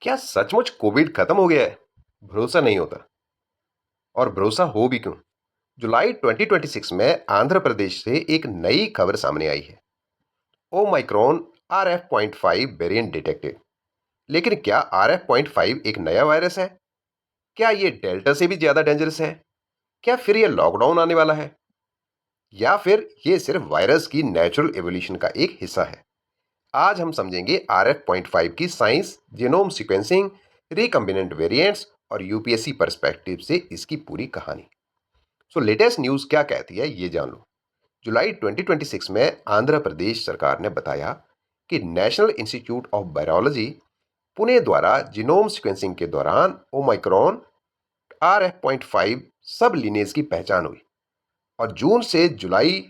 क्या सचमुच कोविड खत्म हो गया है? भरोसा नहीं होता। और भरोसा हो भी क्यों? जुलाई 2026 में आंध्र प्रदेश से एक नई खबर सामने आई है। Omicron RF.5 variant detected. लेकिन क्या RF.5 एक नया वायरस है? क्या ये डेल्टा से भी ज्यादा डेंजरस है? क्या फिर ये लॉकडाउन आने वाला है? या फिर ये सिर्फ वायरस की नेचुरल एवोल्यूशन का एक हिस्सा है? आज हम समझेंगे RF.5 की science, genome sequencing, recombinant variants और यूपीएससी पर्सपेक्टिव से इसकी पूरी कहानी। सो लेटेस्ट न्यूज़ क्या कहती है ये जान लो। जुलाई 2026 में आंध्र प्रदेश सरकार ने बताया कि national institute of virology Pune द्वारा जीनोम सीक्वेंसिंग के दौरान ओमाइक्रॉन RF.5 सब लीनेज की पहचान हुई और जून से जुलाई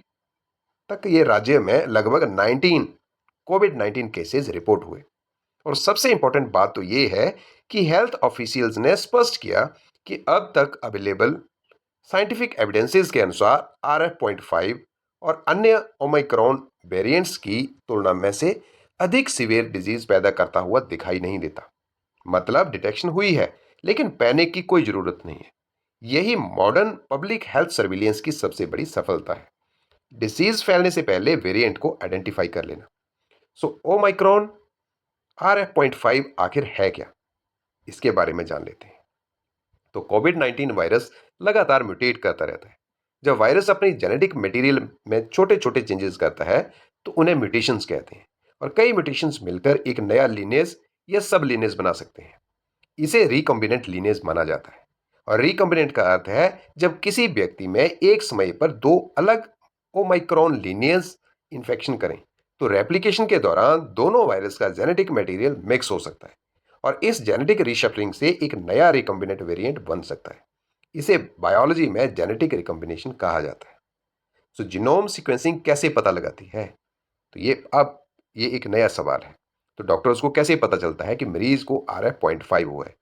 तक ये राज्य में लगभग 19 कोविड-19 केसेस रिपोर्ट हुए। और सबसे इंपॉर्टेंट बात तो ये है कि हेल्थ ऑफिशियल्स ने स्पष्ट किया कि अब तक अवेलेबल साइंटिफिक एविडेंसेस के अनुसार RF.5 और अन्य ओमिक्रॉन वेरिएंट्स की तुलना में से अधिक सीवियर डिजीज पैदा करता हुआ दिखाई नहीं देता। मतलब डिटेक्शन हुई है, लेकिन पैनिक की कोई जरूरत नहीं है। यही मॉडर्न पब्लिक हेल्थ सर्विलेंस की सबसे बड़ी सफलता है। डिसीज फैलने से पहले वेरिएंट को आइडेंटिफाई कर लेना। सो ओमिक्रॉन RF.5 आखिर है क्या, इसके बारे में जान लेते हैं। तो कोविड-19 वायरस लगातार म्यूटेट करता रहता है। जब वायरस अपनी जेनेटिक मटेरियल में छोटे छोटे चेंजेस करता है तो उन्हें म्यूटेशंस कहते हैं। और कई म्यूटेशंस मिलकर एक नया लीनेज या सब लीनेज बना सकते हैं। इसे रिकॉम्बिनेंट लीनेज माना जाता है। और रिकॉम्बिनेंट का अर्थ है जब किसी व्यक्ति में एक समय पर दो अलग ओमाइक्रॉन लीनियज इन्फेक्शन करें तो रेप्लिकेशन के दौरान दोनों वायरस का जेनेटिक मटेरियल मिक्स हो सकता है और इस जेनेटिक रिशफलिंग से एक नया रिकॉम्बिनेंट वेरिएंट बन सकता है। इसे बायोलॉजी में जेनेटिक रिकॉम्बिनेशन कहा जाता है। सो जीनोम सीक्वेंसिंग कैसे पता लगाती है? तो ये एक नया सवाल है। तो डॉक्टर्स को कैसे पता चलता है कि मरीज को RF.5 हुआ है?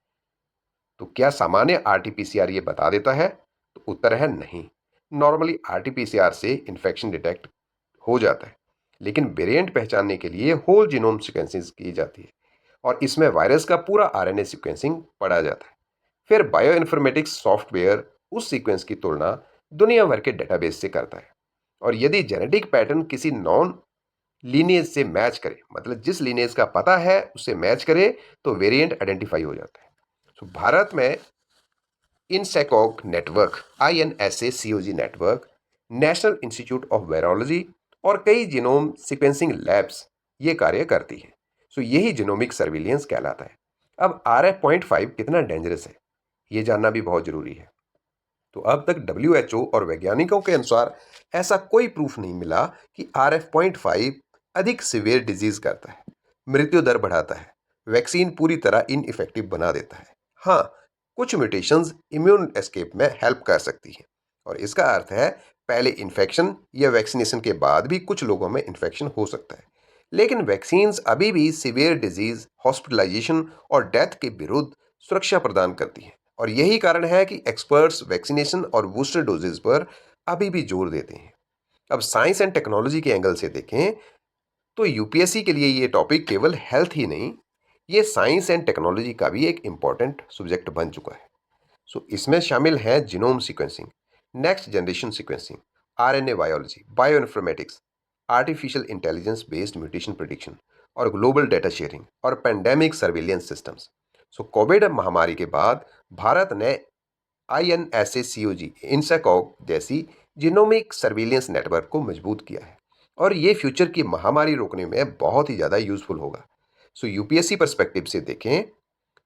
तो क्या सामान्य RT-PCR ये बता देता है? तो उत्तर है नहीं। नॉर्मली RT-PCR से इन्फेक्शन डिटेक्ट हो जाता है, लेकिन वेरिएंट पहचानने के लिए होल जीनोम सीक्वेंसिंग की जाती है और इसमें वायरस का पूरा RNA सीक्वेंसिंग पढ़ा जाता है। फिर बायो इन्फॉर्मेटिक्स सॉफ्टवेयर उस सीक्वेंस की तुलना दुनिया भर के डेटाबेस से करता है और यदि जेनेटिक पैटर्न किसी नॉन लीनियज से मैच करे, मतलब जिस लीनियज का पता है उससे मैच करे, तो वेरिएंट आइडेंटिफाई हो जाता है। तो भारत में INSACOG network, INSACOG network, national institute of virology और कई जीनोम सीक्वेंसिंग लैब्स ये कार्य करती हैं। सो यही जीनोमिक सर्विलियंस कहलाता है। अब RF.5 कितना डेंजरस है ये जानना भी बहुत जरूरी है। तो अब तक WHO और वैज्ञानिकों के अनुसार ऐसा कोई प्रूफ नहीं मिला कि RF.5 अधिक सिवियर डिजीज करता है, मृत्यु दर बढ़ाता है, वैक्सीन पूरी तरह इनइफेक्टिव बना देता है। हाँ, कुछ म्यूटेशंस इम्यून एस्केप में हेल्प कर सकती हैं और इसका अर्थ है पहले इन्फेक्शन या वैक्सीनेशन के बाद भी कुछ लोगों में इन्फेक्शन हो सकता है। लेकिन वैक्सीन्स अभी भी सीवियर डिजीज, हॉस्पिटलाइजेशन और डेथ के विरुद्ध सुरक्षा प्रदान करती हैं और यही कारण है कि एक्सपर्ट्स वैक्सीनेशन और बूस्टर डोजेज पर अभी भी जोर देते हैं। अब साइंस एंड टेक्नोलॉजी के एंगल से देखें तो यूपीएससी के लिए ये टॉपिक केवल हेल्थ ही नहीं, ये साइंस एंड टेक्नोलॉजी का भी एक इम्पॉर्टेंट सब्जेक्ट बन चुका है। सो इसमें शामिल है genome sequencing, next generation sequencing, RNA biology, bio informatics, artificial intelligence based mutation prediction और ग्लोबल डेटा शेयरिंग और पेंडेमिक सर्विलियंस सिस्टम्स। सो कोविड महामारी के बाद भारत ने INSACOG, इंसाकॉग जैसी जीनोमिक सर्विलियंस नेटवर्क को मजबूत किया है और ये फ्यूचर की महामारी रोकने में बहुत ही ज़्यादा यूजफुल होगा। सो यूपीएससी पर्सपेक्टिव से देखें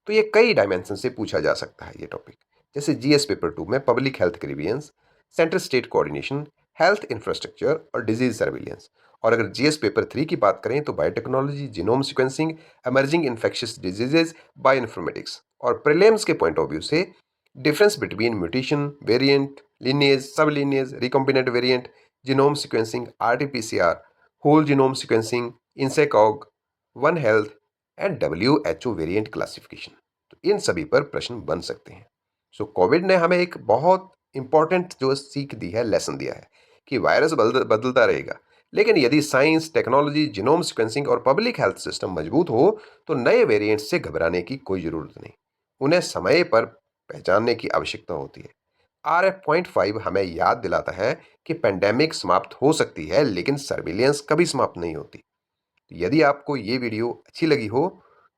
तो ये कई डायमेंशन से पूछा जा सकता है ये टॉपिक, जैसे GS पेपर 2 में public health grievance, centre state coordination, health infrastructure और डिजीज सर्विलेंस। और अगर GS पेपर 3 की बात करें तो biotechnology, genome sequencing, emerging infectious diseases, bioinformatics. और प्रीलिम्स के पॉइंट ऑफ व्यू से difference between mutation, variant, lineage, sublineage, recombinant variant, genome sequencing, RT-PCR, whole genome sequencing, INSECOG, One Health and WHO variant classification. तो इन सभी पर प्रश्न बन सकते हैं। सो कोविड ने हमें एक बहुत इंपॉर्टेंट जो सीख दी है, लेसन दिया है कि वायरस बदलता रहेगा, लेकिन यदि साइंस, टेक्नोलॉजी, जीनोम सीक्वेंसिंग और पब्लिक हेल्थ सिस्टम मजबूत हो तो नए वेरिएंट्स से घबराने की कोई ज़रूरत नहीं। उन्हें समय पर पहचानने की आवश्यकता होती है। RF.5 हमें याद दिलाता है कि पेंडेमिक समाप्त हो सकती है लेकिन सर्विलेंस कभी समाप्त नहीं होती। यदि आपको ये वीडियो अच्छी लगी हो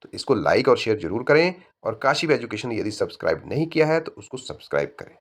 तो इसको लाइक और शेयर जरूर करें, और काशिफ एजुकेशन यदि सब्सक्राइब नहीं किया है तो उसको सब्सक्राइब करें।